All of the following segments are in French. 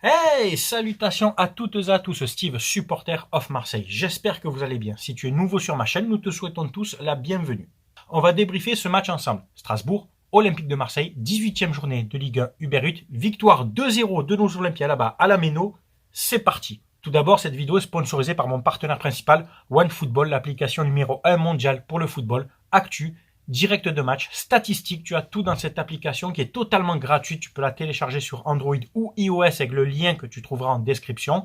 Hey, salutations à toutes et à tous, Steve, supporter of Marseille. J'espère que vous allez bien. Si tu es nouveau sur ma chaîne, nous te souhaitons tous la bienvenue. On va débriefer ce match ensemble. Strasbourg, Olympique de Marseille, 18e journée de Ligue 1 Uber Eats, victoire 2-0 de nos Olympiens là-bas à la Méno. C'est parti. Tout d'abord, cette vidéo est sponsorisée par mon partenaire principal, OneFootball, l'application numéro 1 mondiale pour le football, actu, direct de match, statistiques, tu as tout dans cette application qui est totalement gratuite. Tu peux la télécharger sur Android ou iOS avec le lien que tu trouveras en description.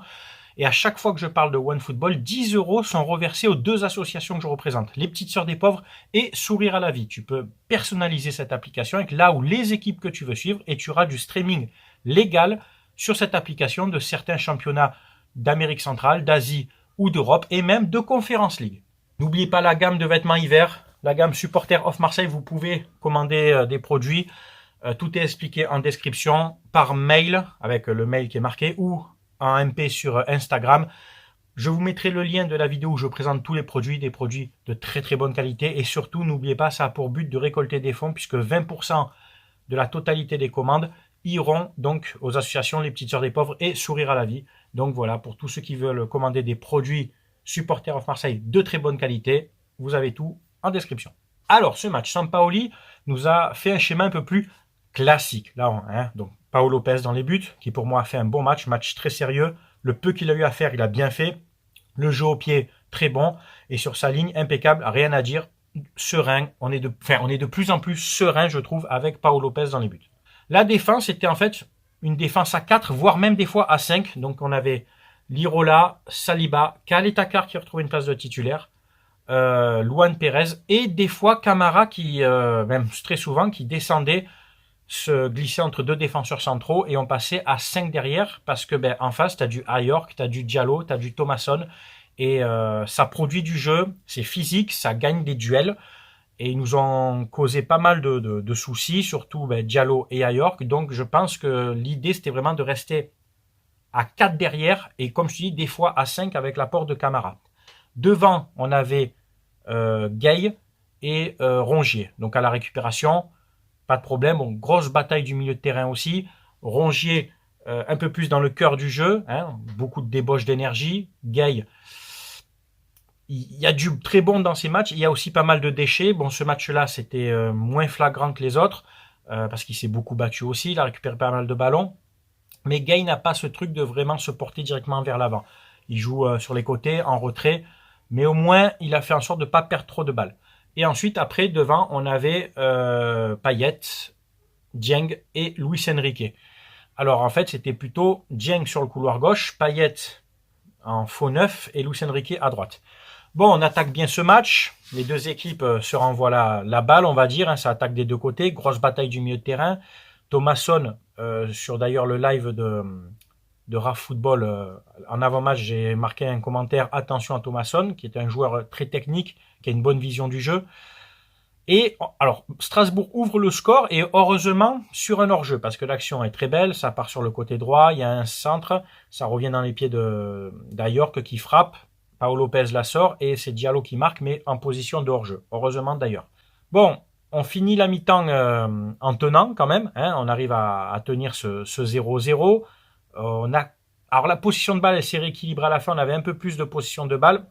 Et à chaque fois que je parle de OneFootball, 10 € sont reversés aux deux associations que je représente, les Petites Sœurs des Pauvres et Sourire à la Vie. Tu peux personnaliser cette application avec là où les équipes que tu veux suivre et tu auras du streaming légal sur cette application de certains championnats d'Amérique centrale, d'Asie ou d'Europe et même de Conference League. N'oubliez pas la gamme de vêtements hiver, la gamme Supporter of Marseille. Vous pouvez commander des produits. Tout est expliqué en description par mail avec le mail qui est marqué ou en MP sur Instagram. Je vous mettrai le lien de la vidéo où je présente tous les produits, des produits de très très bonne qualité. Et surtout, n'oubliez pas, ça a pour but de récolter des fonds puisque 20% de la totalité des commandes iront donc aux associations Les Petites Sœurs des Pauvres et Sourire à la Vie. Donc voilà, pour tous ceux qui veulent commander des produits Supporter of Marseille de très bonne qualité, vous avez tout en description. Alors, ce match, Sampaoli nous a fait un schéma un peu plus classique. Là, donc Paolo Lopez dans les buts, qui pour moi a fait un bon match très sérieux. Le peu qu'il a eu à faire, il a bien fait. Le jeu au pied, très bon. Et sur sa ligne, impeccable, rien à dire. Serein. On est de plus en plus serein, je trouve, avec Paolo Lopez dans les buts. La défense était en fait une défense à 4, voire même des fois à 5. Donc on avait Lirola, Saliba, Kaletakar qui retrouvait une place de titulaire, Luan Pérez et des fois Camara qui, même très souvent, qui descendait, se glissait entre deux défenseurs centraux et on passait à 5 derrière parce que en face, tu as du Ayork, tu as du Diallo, tu as du Thomasson et ça produit du jeu, c'est physique, ça gagne des duels et ils nous ont causé pas mal de soucis, surtout Diallo et Ayork. Donc je pense que l'idée c'était vraiment de rester à 4 derrière et comme je dis, des fois à 5 avec l'apport de Camara. Devant, on avait Gay et Rongier. Donc à la récupération, pas de problème. Bon, grosse bataille du milieu de terrain aussi. Rongier un peu plus dans le cœur du jeu, beaucoup de débauche d'énergie. Gay, il y a du très bon dans ces matchs. Il y a aussi pas mal de déchets. Bon, ce match-là, c'était moins flagrant que les autres parce qu'il s'est beaucoup battu aussi. Il a récupéré pas mal de ballons. Mais Gay n'a pas ce truc de vraiment se porter directement vers l'avant. Il joue sur les côtés, en retrait, mais au moins, il a fait en sorte de ne pas perdre trop de balles. Et ensuite, après, devant, on avait Payet, Dieng et Luis Enrique. Alors, en fait, c'était plutôt Dieng sur le couloir gauche, Payet en faux neuf et Luis Enrique à droite. Bon, on attaque bien ce match. Les deux équipes se renvoient la balle, on va dire. Ça attaque des deux côtés. Grosse bataille du milieu de terrain. Thomasson, sur d'ailleurs le live de RAF Football, en avant-match, j'ai marqué un commentaire « Attention à Thomasson », qui est un joueur très technique, qui a une bonne vision du jeu. Et alors, Strasbourg ouvre le score, et heureusement, sur un hors-jeu, parce que l'action est très belle, ça part sur le côté droit, il y a un centre, ça revient dans les pieds d'Ayork qui frappe, Paolo Lopez la sort, et c'est Diallo qui marque, mais en position de hors-jeu. Heureusement d'ailleurs. Bon, on finit la mi-temps en tenant quand même. On arrive à tenir ce 0-0. Alors la position de balle, elle s'est rééquilibrée à la fin. On avait un peu plus de position de balle.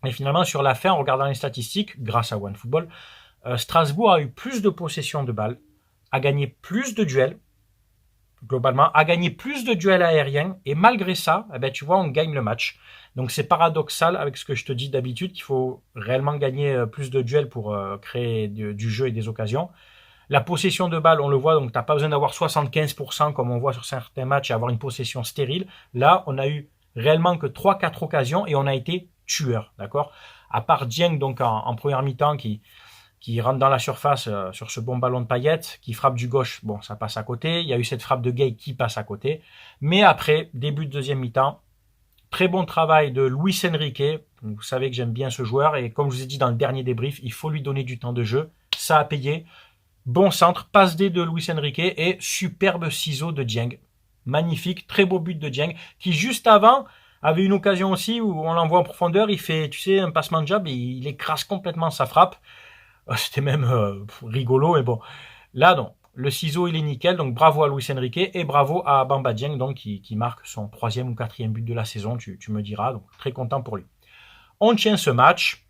Mais finalement, sur la fin, en regardant les statistiques, grâce à OneFootball, Strasbourg a eu plus de possession de balle, a gagné plus de duels, globalement, a gagné plus de duels aériens. Et malgré ça, tu vois, on gagne le match. Donc c'est paradoxal avec ce que je te dis d'habitude, qu'il faut réellement gagner plus de duels pour créer du jeu et des occasions. La possession de balle, on le voit, donc tu n'as pas besoin d'avoir 75% comme on voit sur certains matchs et avoir une possession stérile. Là, on a eu réellement que 3-4 occasions et on a été tueur, d'accord. À part Dieng, donc en première mi-temps, qui rentre dans la surface sur ce bon ballon de Payet, qui frappe du gauche, bon, ça passe à côté. Il y a eu cette frappe de Gay qui passe à côté. Mais après, début de deuxième mi-temps, très bon travail de Luis Enrique. Vous savez que j'aime bien ce joueur. Et comme je vous ai dit dans le dernier débrief, il faut lui donner du temps de jeu. Ça a payé. Bon centre, passe D de Luis Enrique et superbe ciseau de Dieng. Magnifique, très beau but de Dieng, qui juste avant avait une occasion aussi où on l'envoie en profondeur. Il fait, tu sais, un passement de jab et il écrase complètement sa frappe. C'était même rigolo, mais bon. Là, non. le ciseau, il est nickel. Donc, bravo à Luis Enrique et bravo à Bamba Dieng, donc, qui marque son 3e ou 4e but de la saison. Tu me diras. Donc, très content pour lui. On tient ce match.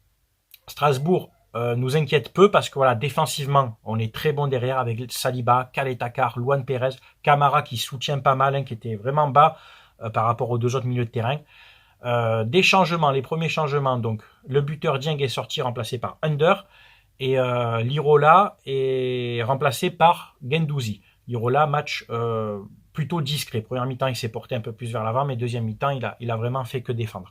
Strasbourg nous inquiète peu parce que voilà, défensivement, on est très bon derrière avec Saliba, Caleta-Car, Luan Pérez, Camara qui soutient pas mal, hein, qui était vraiment bas par rapport aux 2 autres milieux de terrain. Des changements, les premiers changements, donc le buteur Dieng est sorti remplacé par Under et Lirola est remplacé par Guendouzi. Lirola, match plutôt discret. Première mi-temps, il s'est porté un peu plus vers l'avant, mais deuxième mi-temps, il a vraiment fait que défendre.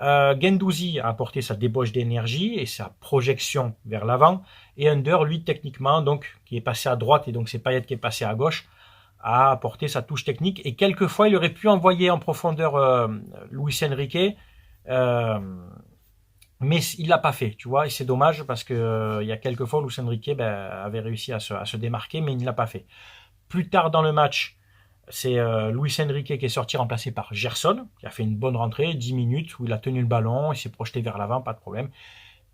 Guendouzi a apporté sa débauche d'énergie et sa projection vers l'avant. Et Under, lui, techniquement, donc, qui est passé à droite et donc c'est Payet qui est passé à gauche, a apporté sa touche technique. Et quelquefois, il aurait pu envoyer en profondeur Luis Enrique, mais il l'a pas fait, tu vois. Et c'est dommage parce que il y a quelques fois, Luis Enrique avait réussi à se démarquer, mais il ne l'a pas fait. Plus tard dans le match, c'est Luis Enrique qui est sorti remplacé par Gerson, qui a fait une bonne rentrée, 10 minutes, où il a tenu le ballon, il s'est projeté vers l'avant, pas de problème.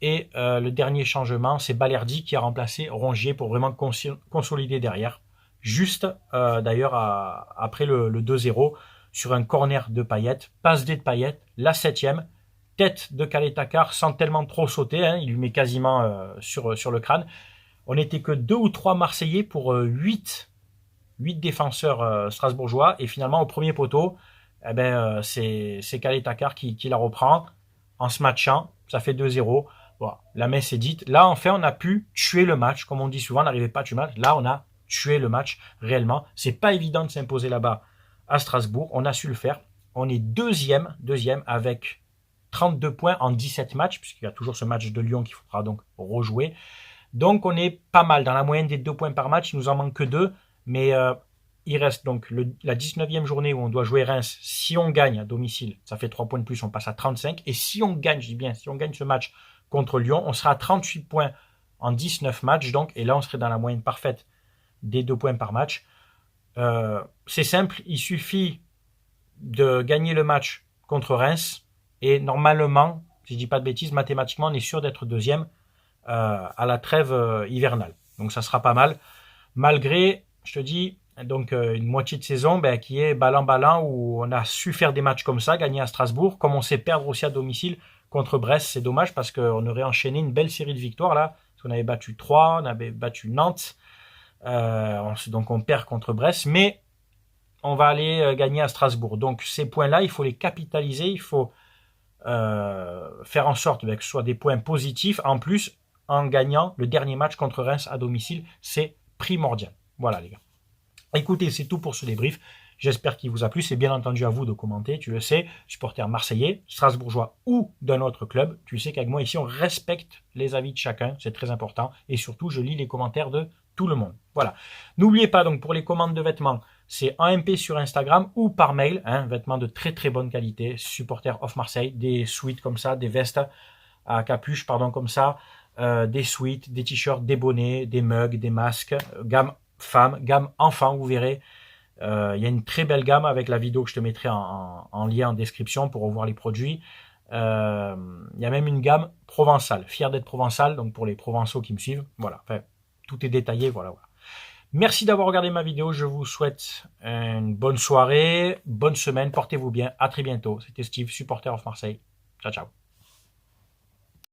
Et le dernier changement, c'est Balerdi qui a remplacé Rongier pour vraiment consolider derrière. Juste d'ailleurs après le 2-0, sur un corner de Payet, passe D de Payet, la 7e, tête de Caleta-Car sans tellement trop sauter, hein, il lui met quasiment sur le crâne. On n'était que 2 ou 3 Marseillais pour 8 défenseurs strasbourgeois. Et finalement, au premier poteau, c'est Caleta-Car qui la reprend en se matchant. Ça fait 2-0. Bon, la messe est dite. Là, enfin, on a pu tuer le match. Comme on dit souvent, on n'arrivait pas à tuer le match. Là, on a tué le match réellement. C'est pas évident de s'imposer là-bas à Strasbourg. On a su le faire. On est deuxième avec 32 points en 17 matchs, puisqu'il y a toujours ce match de Lyon qu'il faudra donc rejouer. Donc, on est pas mal. Dans la moyenne des 2 points par match, il nous en manque que 2. Mais il reste donc la 19e journée où on doit jouer Reims. Si on gagne à domicile, ça fait 3 points de plus, on passe à 35. Et si on gagne, je dis bien, si on gagne ce match contre Lyon, on sera à 38 points en 19 matchs. Donc, et là, on serait dans la moyenne parfaite des 2 points par match. C'est simple, il suffit de gagner le match contre Reims. Et normalement, si je dis pas de bêtises, mathématiquement, on est sûr d'être deuxième à la trêve hivernale. Donc, ça sera pas mal. Malgré, je te dis, donc une moitié de saison qui est ballant où on a su faire des matchs comme ça, gagner à Strasbourg, comme on sait perdre aussi à domicile contre Brest. C'est dommage parce qu'on aurait enchaîné une belle série de victoires là. Parce qu'on avait battu Troyes, on avait battu Nantes, donc on perd contre Brest, mais on va aller gagner à Strasbourg. Donc ces points-là, il faut les capitaliser, il faut faire en sorte que ce soit des points positifs. En plus, en gagnant le dernier match contre Reims à domicile, c'est primordial. Voilà les gars. Écoutez, c'est tout pour ce débrief. J'espère qu'il vous a plu. C'est bien entendu à vous de commenter, tu le sais, supporter marseillais, strasbourgeois ou d'un autre club. Tu sais qu'avec moi ici, on respecte les avis de chacun, c'est très important. Et surtout, je lis les commentaires de tout le monde. Voilà. N'oubliez pas donc pour les commandes de vêtements, c'est en MP sur Instagram ou par mail, hein, vêtements de très très bonne qualité, supporter of Marseille, des suites comme ça, des vestes à capuche, pardon, comme ça, des suites, des t-shirts, des bonnets, des mugs, des masques, gamme femmes, gamme enfants, vous verrez. Il y a une très belle gamme avec la vidéo que je te mettrai en lien en description pour revoir les produits. Il y a même une gamme provençale, fier d'être provençal, donc pour les provençaux qui me suivent. Voilà, enfin, tout est détaillé, voilà. Merci d'avoir regardé ma vidéo, je vous souhaite une bonne soirée, bonne semaine, portez-vous bien, à très bientôt. C'était Steve, supporter of Marseille. Ciao, ciao.